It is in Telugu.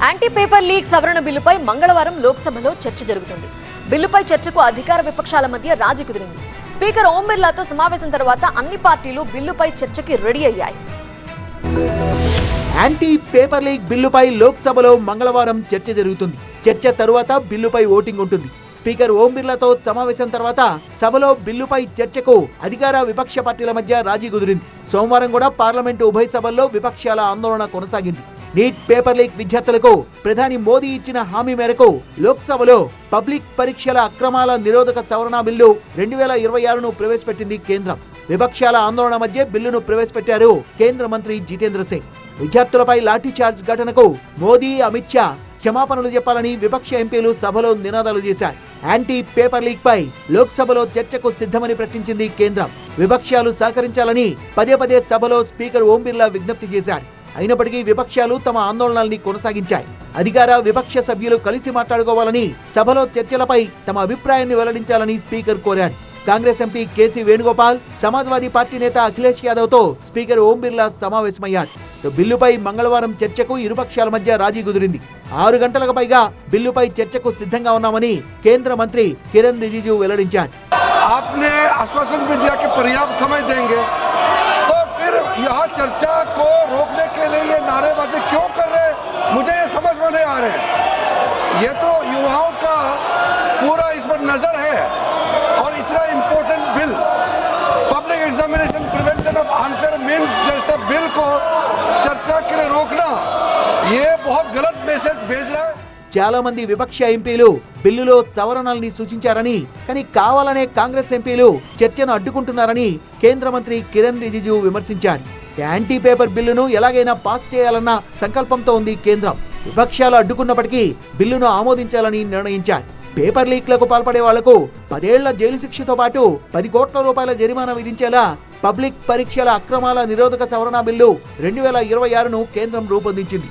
యాంటీ పేపర్ లీక్ సవరణ బిల్లుపై మంగళవారం లోక్సభలో చర్చ జరుగుతుంది. బిల్లుపై చర్చకు అధికార విపక్షాల మధ్య రాజీ కుదిరింది. స్పీకర్ ఓం బిర్లాతో సమావేశం తర్వాత అన్ని పార్టీలు బిల్లుపై చర్చకి రెడీ అయ్యాయి. యాంటీ పేపర్ లీక్ బిల్లుపై లోక్సభలో మంగళవారం చర్చ జరుగుతుంది. చర్చ తరువాత బిల్లుపై ఓటింగ్ ఉంటుంది. స్పీకర్ ఓం బిర్లాతో సమావేశం తర్వాత సభలో బిల్లుపై చర్చకు అధికార విపక్ష పార్టీల మధ్య రాజీ కుదిరింది. సోమవారం కూడా పార్లమెంటు ఉభయ సభల్లో విపక్షాల ఆందోళన కొనసాగింది. నీట్ పేపర్ లీక్ విద్యార్థులకు ప్రధాని మోదీ ఇచ్చిన హామీ మేరకు లోక్సభలో పబ్లిక్ పరీక్షల అక్రమాల నిరోధక సవరణ బిల్లు 2026ను ప్రవేశపెట్టింది కేంద్రం. విపక్షాల ఆందోళన మధ్య బిల్లును ప్రవేశపెట్టారు కేంద్ర మంత్రి జితేంద్ర సింగ్. విద్యార్థులపై లాఠీ చార్జ్ ఘటనకు మోదీ, అమిత్ షా క్షమాపణలు చెప్పాలని విపక్ష ఎంపీలు సభలో నినాదాలు చేశారు. యాంటీ పేపర్ లీక్ పై లోక్సభలో చర్చకు సిద్ధమని ప్రకటించింది కేంద్రం. విపక్షాలు సహకరించాలని పదే పదే సభలో స్పీకర్ ఓం బిర్లా విజ్ఞప్తి చేశారు. అయినప్పటికీ విపక్షాలు తమ ఆందోళనల్ని కొనసాగించాయి. అధికార విపక్ష సభ్యులు కలిసి మాట్లాడుకోవాలని, సభలో చర్చలపై తమ అభిప్రాయాన్ని వెల్లడించాలని స్పీకర్ కోరారు. కాంగ్రెస్ ఎంపీ కేసీ వేణుగోపాల్, సమాజ్వాదీ పార్టీ నేత అఖిలేష్ యాదవ్ తో స్పీకర్ ఓం బిర్లా సమావేశమయ్యారు. బిల్లుపై మంగళవారం చర్చకు ఇరుపక్షాల మధ్య రాజీ కుదిరింది. 6 గంటలకు పైగా బిల్లుపై చర్చకు సిద్ధంగా ఉన్నామని కేంద్ర మంత్రి కిరణ్ రిజిజు వెల్లడించారు. आपने आश्वासन भी दिया कि पर्याप्त समय देंगे, तो फिर यहाँ चर्चा को रोकने के लिए ये नारेबाजी क्यों कर रहे हैं, मुझे ये समझ में नहीं आ रहे हैं. ये तो युवाओं का पूरा इस पर नजर है और इतना important bill, public examination prevention of unfair means जैसे बिल को चर्चा के लिए रोकना, ये बहुत गलत मैसेज भेज रहा है. చాలా మంది విపక్ష ఎంపీలు బిల్లులో సవరణల్ని సూచించారని, కానీ కావాలనే కాంగ్రెస్ ఎంపీలు చర్చను అడ్డుకుంటున్నారని కేంద్ర మంత్రి కిరణ్ రిజిజు విమర్శించారు. యాంటీ పేపర్ బిల్లును ఎలాగైనా పాస్ చేయాలన్న సంకల్పంతో ఉంది కేంద్రం. విపక్షాలు అడ్డుకున్నప్పటికీ బిల్లును ఆమోదించాలని నిర్ణయించారు. పేపర్ లీక్లకు పాల్పడే వాళ్లకు 10 ఏళ్ల జైలు శిక్షతో పాటు 10 కోట్ల రూపాయల జరిమానా విధించేలా పబ్లిక్ పరీక్షల అక్రమాల నిరోధక సవరణ బిల్లు 2026ను కేంద్రం రూపొందించింది.